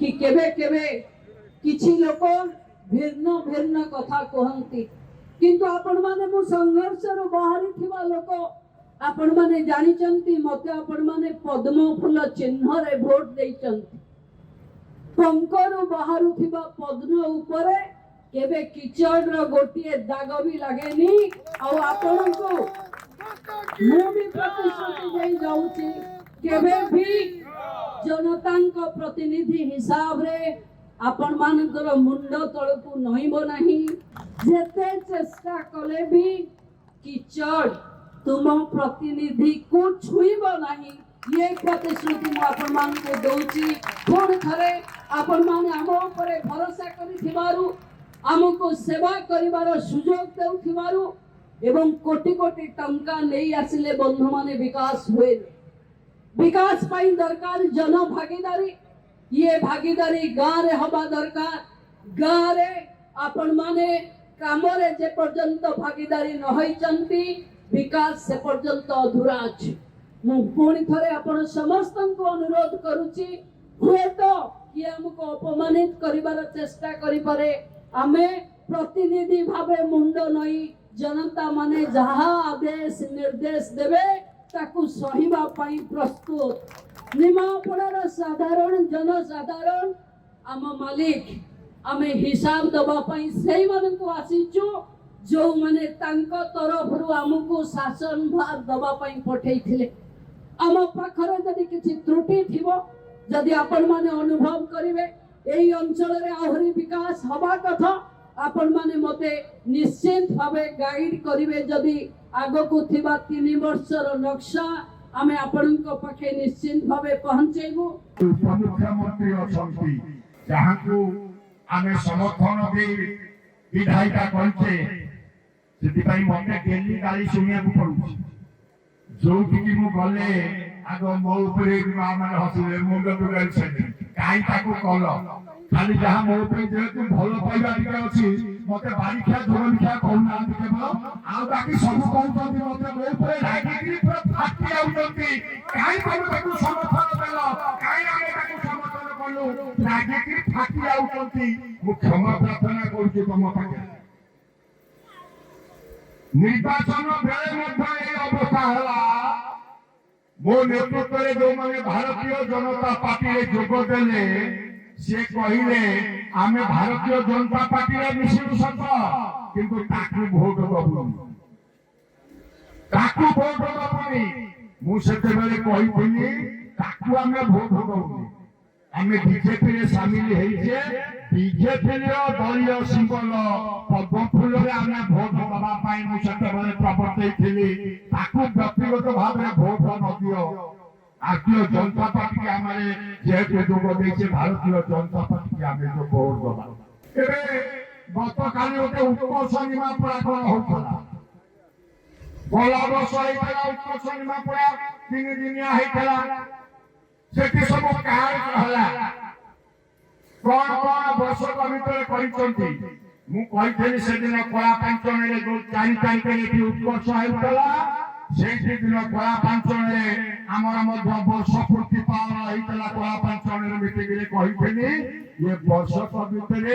कि केबे केबे किछि लोक भिन्न भिन्न कथा कहंती किंतु आपण माने मु संघर्ष रो बाहरी थिबा लोक आपण माने जानि चंती मते आपण माने पद्म फूल चिन्ह रे वोट देई चंती पंकर बाहरु थिबा पद्म ऊपरे केबे किचड़ रो गोटिए दाग भी लागेनी और आपण को मु भी प्रतिश्रुति देई जाउची केबे भी जनता प्रतिनिधि हिसाब रे आपण मानकर मुंड तळकू नहिबो नाही जेते चेष्टा कले भी किचड़ तुम प्रतिनिधि को छुईबो नाही ये प्रतिश्रुति मु आपण मान को दउची कोन थरे आपण माने हम ऊपर भरोसा करि थिबारु हमको सेवा करिवार सुजोग देउथिबारु एवं कोटि कोटि टंका नहीं आसिले बंधु माने विकास हुए विकास पाई दरकार जन भागीदारी ये भागीदारी गाँव रे हवा दरकार गाँव रे आपण माने काम रे जे पर्यंत भागीदारी न होई चंती विकास से पर्यंत अधूरा अछि मु पुणी थरे आपण समस्त को अनुरोध करूची हुए तो ये हमको अपमानित करिवार चेष्टा करि पारे आमे प्रतिनिधि भावे मुंड नई जनता माने जहा आदेश निर्देश देवे ताकू सहिबा पाई प्रस्तुत निमापड़ार साधारण जनसाधारण आम मालिक आमे हिसाब दबा पाई सेही माने को आसीचु जो माने तांको तरफ रु हमको शासन भार दबा पाई पठेई थिले आम पाखरे जदि किछि त्रुटि थिबो जदि आपण माने अनुभव करिवे एही अंचल रे आहुरी विकास हवा कथा आपण माने मते निश्चित भावे गाइड करिवे जदि आगो को थिबा 3 वर्षर नक्शा आमे आपनको पाखे निश्चित भावे पहुंचेबो मुख्यमंत्री अछंती जहां को आमे समर्थन दे विधायिका करछे सेति पई मते डेली गाली सुनिया को पड़ुछि जो कि मु गले आगो मो ऊपर मा माने हसुले मुंड दुगल से काई ताको कहलो खाली जहां मो ऊपर जे तू भलो पाइबा दिके अछि मते बारीखा जोरनिखा कहना केवल आ बाकी सब कहउछन्ती मते मो ऊपर लागिकरी पूरा फाटी आउछन्ती काई ताको समर्थन देलो काई आमे ताको समर्थन करलो लागिकरी फाटी आउछन्ती मु क्षमा प्रार्थना करूछु तम पाखे निर्वाचन बेले मध्ये ए अवस्था हला मो नेतृत्व रे जो माने भारतीय जनता पार्टी रे जोग देले से कहिले आमे भारतीय जनता पार्टी रे मिसिलु सत किंतु ताकू भोट दबुनी मु सेते बेले कहिथिनी ताकू आमे भोट दबुनी आमे बीजेपी रे शामिल हेइछे बीजेपी रे दलीय सिंबल पद्म फूल रे आमे भोट दबा पाई मु सेते बेले प्रवर्तैथिली ताकू व्यक्तिगत भाव रे भोट न दियो भारतीय जनता पार्टी के हमारे जेहे जोग देछे भारतीय जनता पार्टी के आमे जो भोट दबा एबे गत काली ओते उत्कर्ष निमापड़ा कोन होतला बोला वर्ष हेतला उत्कर्ष निमापड़ा 3 दिनिया हेतला सेठी सब काहे कहला कोन वर्ष भीतर करिसंती मु कहिथेली से दिन कला पंचम रे जो 4 तारिख रे उत्कर्ष हेतला सेठी दिन कला पंचम रे हमरा मध्य वर्ष पूर्ति पावन हेतला कला पंचम रे मीटिंग रे कहिथेली ये वर्ष भीतर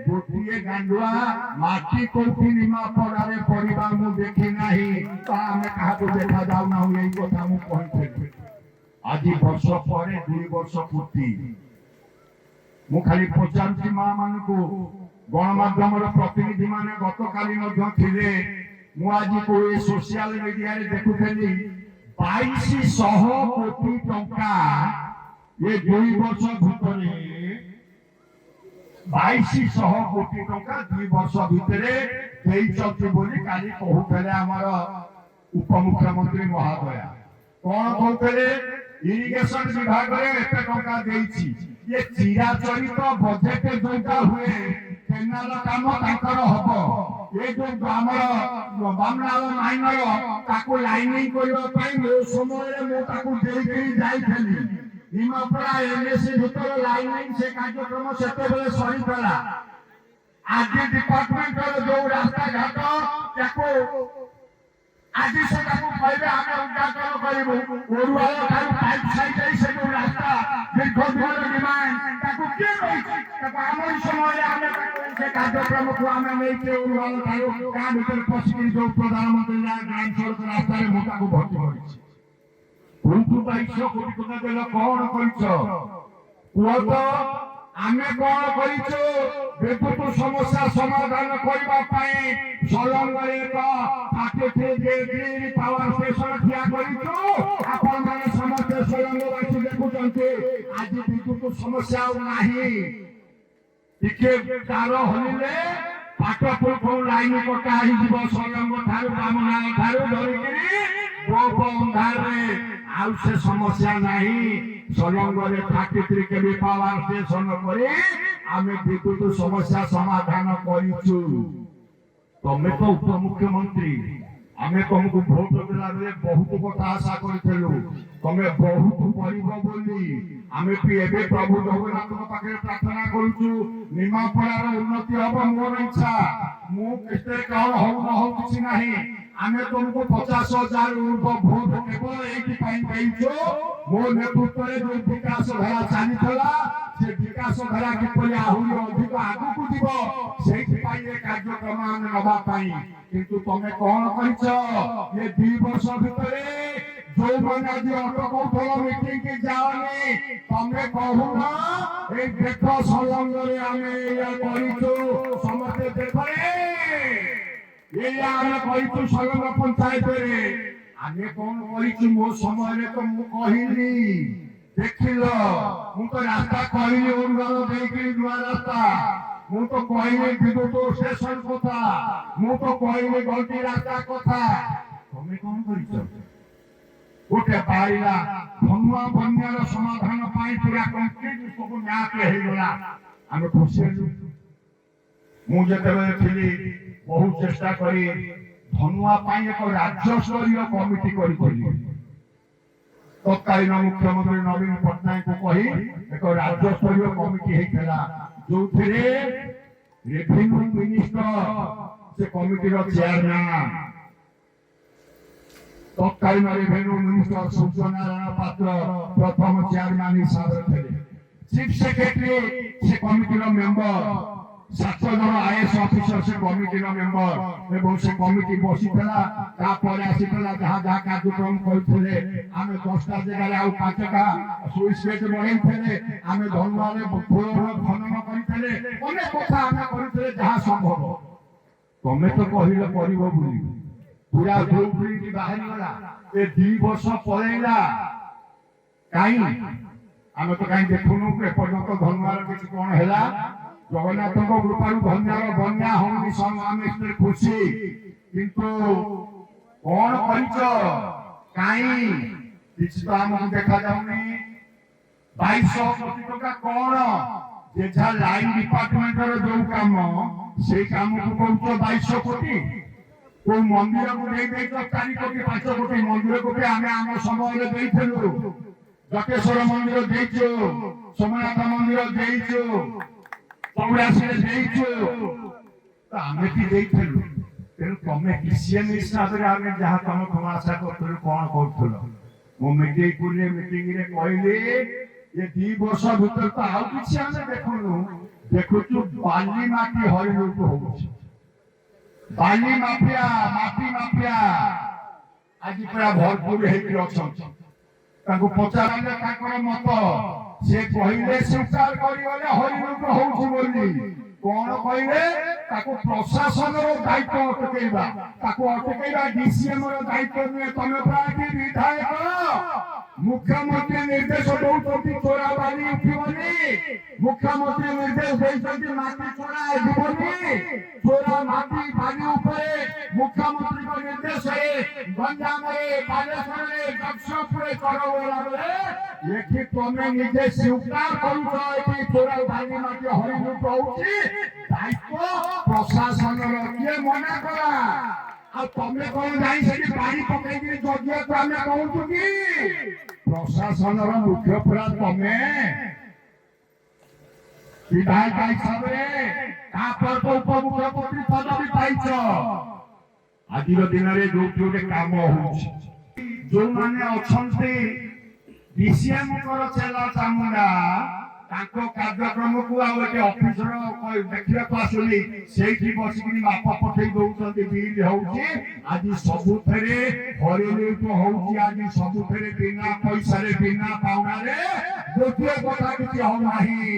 गोटिए गांडुआ माटी कोठी निमा पड़ारे परिवार मु देखि नाही तो हमें कहा तो देखा जाऊ ना यही कथा मु कहिथेली आज वर्ष पर 2 वर्ष पूर्ति मु खाली पचांती मां मान को गणमाध्यम प्रतिनिधि माने गत काली मध्य थिले मु आज को ए सोशल मीडिया रे देखुथेली 2200 कोटी टंका ये 2 वर्ष भितरे 2200 कोटी टंका 2 वर्ष भितरे देइचंती बोली काली कहूथले हमर उप मुख्यमंत्री महोदय कोन कहूथले इरिगेशन विभाग रे एते टंका देइछि ये चिराचरित बजेट जोटा हुए केनाल काम ताकर हबो ये जो हमर बामनाल माइनर ताको लाइनिंग करबा पई मो समय रे मो ताको देई के जाइथली निमापड़ा एनएससी भीतर लाइनिंग से कार्यक्रम सेते बेले सरी थला आज डिपार्टमेंट रो जो रास्ता घाट ताको ଆଜି ସେଟାକୁ କହିବେ ଆମେ ଉଦ୍ଘାଟନ କରିବୁ ଓରୁଆଳ ଠାରୁ ପାଇପ୍ ସାଇଡ୍ ସେ ଯୋଉ ରାସ୍ତା ଦୀର୍ଘ ଦିନର ଡିମାଣ୍ଡ ତାକୁ କିଏ କହିଛି ତାକୁ ଆମରି ସମୟରେ ଆମେ ସେ କାର୍ଯ୍ୟକ୍ରମକୁ ଆମେ ନେଇକି ଓରୁଆଳ ଠାରୁ ଗାଁ ଭିତରେ ପଶିକି ଯୋଉ ପ୍ରଧାନମନ୍ତ୍ରୀ ଗ୍ରାମ ସଡ଼କ ରାସ୍ତାରେ ମୁଁ ତାକୁ ଭର୍ତ୍ତି କରିଛି। କୋଉଠୁ 2200 କୋଟି ଟଙ୍କା ଦେଲ କଣ କରିଛ କୁହ ତ? ଆମେ କଣ କରିଛୁ ବିଦ୍ୟୁତ ସମସ୍ୟା ସମାଧାନ କରିବା ପାଇଁ ସଲଙ୍ଗରେ ଏକ 33 ପାୱାର ଷ୍ଟେସନ ଠିଆ କରିଛୁ। ଆପଣମାନେ ସମସ୍ତେ ସଲଙ୍ଗବାସୀ ଦେଖୁଛନ୍ତି ଆଜି ବିଦ୍ୟୁତ ସମସ୍ୟା ଆଉ ନାହିଁ। ଟିକେ ତାର ହଲିଲେ ପାଟପୁର ଲାଇନ କଟା ହେଇଯିବ ସଲଙ୍ଗ ଠାରୁ ବାମନାଳ ଠାରୁ ଧରିକିରି ଗୋପ ଅନ୍ଧାରରେ ଆଉ ସେ ସମସ୍ୟା ନାହିଁ। ସଲଙ୍ଗରେ 33 କେବି ପାୱାର ଷ୍ଟେସନ କରି ଆମେ ବିଦ୍ୟୁତ ସମସ୍ୟା ସମାଧାନ କରିଛୁ। ତମେ ତ ଉପମୁଖ୍ୟମନ୍ତ୍ରୀ ଆମେ ତମକୁ ଭୋଟ ଦେଲା ବେଳେ ବହୁତ କଥା ଆଶା କରିଥିଲୁ ତମେ ବହୁତ କରିବ ବୋଲି। ଆମେ ବି ଏବେ ପ୍ରଭୁ ଜଗନ୍ନାଥଙ୍କ ପାଖରେ ପ୍ରାର୍ଥନା କରୁଛୁ ନିମାପଡ଼ାର ଉନ୍ନତି ହବ ମୋର ଇଚ୍ଛା। ମୁଁ କେତେ କଣ ହଉ ନ ହଉ କିଛି ନାହିଁ। ଆମେ ତମକୁ 50,000 ଉର୍ଦ୍ଧ୍ବ ଭୋଟ କେବଳ ଏଇଥିପାଇଁ ଦେଇଛୁ ମୋ ନେତୃତ୍ୱରେ ଯୋଉ ବିକାଶ ଧାରା ଚାଲିଥିଲା ସେ ବିକାଶ ଧାରା କିପରି ଆହୁରି ଅଧିକ ଆଗକୁ ଯିବ ସେଇଥିପାଇଁ ଏ କାର୍ଯ୍ୟକ୍ରମ ଆମେ ନେବା ପାଇଁ। କିନ୍ତୁ ତମେ କଣ କରିଛ ଏ 2 ବର୍ଷ ଭିତରେ ଯୋଉମାନେ ଆଜି ଅଟକଉଥିଲ ମିଟିଂ କି ଯାଅନି ତମେ କହୁନ ଏଇ ଦେଖ ସଲଙ୍ଗରେ ଆମେ ଏଇଆ କରିଛୁ ସମସ୍ତେ ଦେଖରେ ଏଇଆ ଆମେ କରିଛୁ ସଲଙ୍ଗ ପଞ୍ଚାୟତରେ। ଆମେ କଣ କରିଛୁ ମୋ ସମୟରେ ତ ମୁଁ କହିଲି ଦେଖିଲ ମୁଁ ତ ରାସ୍ତା କହିଲି ଓରୁଗାଁ ଦେଇକି ନୂଆ ରାସ୍ତା ମୁଁ ତ କହିଲି ବିଦ୍ୟୁତ ଷ୍ଟେସନ କଥା ମୁଁ ତ କହିଲି ଗଲତି ରାସ୍ତା କଥା। ତମେ କଣ କରିଛ ଗୋଟେ ବାହାରିଲା ଧନୁଆ ବନ୍ୟାର ସମାଧାନ ପାଇଁ ପୁରା କଂକ୍ରିଟ ସବୁ ମ୍ୟାପ ହେଇଗଲା ଆମେ ଖୁସି ହେଲୁ। ମୁଁ ଯେତେବେଳେ ଥିଲି ବହୁ ଚେଷ୍ଟା କରି ଧନୁଆ ପାଇଁ ଏକ ରାଜ୍ୟସ୍ତରୀୟ କମିଟି କରିଥିଲି। ତତ୍କାଳୀନ ମୁଖ୍ୟମନ୍ତ୍ରୀ ନବୀନ ପଟ୍ଟନାୟକଙ୍କୁ କହି ଏକ ରାଜ୍ୟସ୍ତରୀୟ କମିଟି ହେଇଥିଲା ଯୋଉଥିରେ ରେଭିନ୍ୟୁ ମିନିଷ୍ଟର ସେ କମିଟିର ଚେୟାରମ୍ୟାନ ତତ୍କାଳୀନ ରେଭିନ୍ୟୁ ମିନିଷ୍ଟର ସୂର୍ଯ୍ୟନାରାୟଣ ପାତ୍ର ପ୍ରଥମ ଚେୟାରମ୍ୟାନ ହିସାବରେ ଥିଲେ। ଚିଫ ସେକ୍ରେଟାରୀ ସେ କମିଟିର ମେମ୍ବର 7 ଜଣ ଆଇଏଏସ୍ ଅଫିସର ସେ କମିଟିର ମେମ୍ବର ଏବଂ ସେ କମିଟି ବସିଥିଲା। ତାପରେ ଆସିଥିଲା ଯାହା ଯାହା କାର୍ଯ୍ୟକ୍ରମ କରିଥିଲେ ଆମେ 10ଟା ଜାଗାରେ ଆଉ 5ଟା ସୁଇଚ ଗେଟ୍ ବଢେଇଥିଲେ ଆମେ ଧନୁଆରେ ଖନନ କରିଥିଲେ ଅନେକ କଥା ଆମେ କରିଥିଲେ ଯାହା ସମ୍ଭବ। ତମେ ତ କହିଲ କରିବ ବୋଲି ପୁରା ବ୍ଲୁପ୍ରିଣ୍ଟ ବାହାରିଗଲା ଏ 2 ବର୍ଷ ପଳେଇଲା କାହିଁ ଆମେ ତ କାହିଁ ଦେଖୁନୁ ଏପର୍ଯ୍ୟନ୍ତ ଧନୁଆର କିଛି କଣ ହେଲା। ଜଗନ୍ନାଥଙ୍କ କୃପାରୁ ଧନ୍ୟର ବନ୍ୟା ହଉନି ଆମେ ଖୁସି କିନ୍ତୁ କଣ କରିଛ କାହିଁ କିଛି ତ ଆମକୁ ଦେଖାଯାଉନି। 2200 କୋଟି ଟଙ୍କା କଣ ଯେ ଯାହା ଲାଇନ ଡିପାର୍ଟମେଣ୍ଟର ଯୋଉ କାମ ସେଇ କାମକୁ କହୁଛ 2200 କୋଟି। କୋଉ ମନ୍ଦିରକୁ ଦେଇଛ 4 କୋଟି 5 କୋଟି ମନ୍ଦିରକୁ ବି ଆମେ ଆମ ସମୟରେ ଦେଇଥିଲୁ। ଜଟେଶ୍ୱର ମନ୍ଦିର ଦେଇଛୁ ସୋମନାଥ ମନ୍ଦିର ଦେଇଛୁ ଚୌରାଶୀରେ ଦେଇଛୁ ତ ଆମେ ବି ଦେଇଥିଲୁ। ତେଣୁ ତମେ ଡିସିଏମ୍ ହିସାବରେ ଆମେ ଯାହା ତମକୁ ଆଶା କରୁଥିଲୁ କଣ କରୁଥିଲ। ମୁଁ ମିଟିଂରେ କହିଲି ଏ 2 ବର୍ଷ ଭିତରେ ତ ଆଉ କିଛି ଆମେ ଦେଖୁନୁ ଦେଖୁଛୁ ବାଲି ମାଟି ହରିଲୁଟ ହଉଛି। ବାଲି ମାଫିଆ ମାଟି ମାଫିଆ ଆଜି ପୁରା ଭରପୁର ହେଇକି ଅଛନ୍ତି। ତାଙ୍କୁ ପଚାରିଲେ ତାଙ୍କର ମତ ସେ କହିଲେ ସ୍ୱୀକାର କରିଗଲେ ହରିଲୁଟ ହଉଛି ବୋଲି। କଣ କହିଲେ ତାକୁ ପ୍ରଶାସନର ଦାୟିତ୍ୱ ଅଟକେଇବା ତାକୁ ଅଟକେଇବା ଡିସିଏମ ର ଦାୟିତ୍ୱ ନୁହେଁ। ତମେ ପ୍ରାୟ ବିଧାୟକ ମୁଖ୍ୟମନ୍ତ୍ରୀ ନିର୍ଦ୍ଦେଶ ଦଉଛନ୍ତି ଚୋରା ବାଲି ଉଠିବନି ମୁଖ୍ୟମନ୍ତ୍ରୀ ନିର୍ଦ୍ଦେଶ ଦେଇଛନ୍ତି ମାଟି ଚୋରା ଯିବନି ଚୋରା ମାଟି ବାଲି ଉପରେ ମୁଖ୍ୟମନ୍ତ୍ରୀଙ୍କ ନିର୍ଦ୍ଦେଶରେ ଗଞ୍ଜାମରେ ବାଲେଶ୍ୱରରେ ଜଗତସିଂହପୁରରେ ଚଢାଉଲା ବେଳେ ଏଠି ତମେ ନିଜେ ସ୍ୱୀକାର କରୁଛ ଏଠି ଚୋରା ବାଲି ମାଟି ହରିଲୁଟ ହଉଛି ଦାୟିତ୍ୱ ପ୍ରଶାସନର କିଏ ମନା କଲା। ଆଉ ତମେ କଣ ଯାଇ ସେଠି ବାଡ଼ି ପକେଇକି ଜଗିବାକୁ ଆମେ କହୁଛୁ କି ପ୍ରଶାସନର ମୁଖ୍ୟ ପୁରା ତମେ ବିଧାୟକ ହିସାବରେ ତାପରେ ତ ଉପମୁଖ୍ୟମନ୍ତ୍ରୀ ପଦବୀ ପାଇଛ ଆଜିର ଦିନରେ ଯୋଉଠି ଗୋଟେ କାମ ହଉଛି ଯୋଉମାନେ ଅଛନ୍ତି ଡିସିଏମଙ୍କର ଚେଲା ଚାମୁଣ୍ଡା ତାଙ୍କ କାର୍ଯ୍ୟକ୍ରମକୁ ଆଉ ଏଠି ଅଫିସର ଦେଖିବାକୁ ଆସୁନି ସେଇଠି ବସିକିରି ମାପ ପଠେଇ ଦଉଛନ୍ତି ବିଲ୍ ହଉଛି ଆଜି ସବୁଥିରେ ହରିଲୁଟ ହଉଛି ଆଜି ସବୁଥିରେ ବିନା ପଇସାରେ ବିନା ପାଉଣାରେ ଗୋଟିଏ କଥା କିଛି ହଉ ନାହିଁ।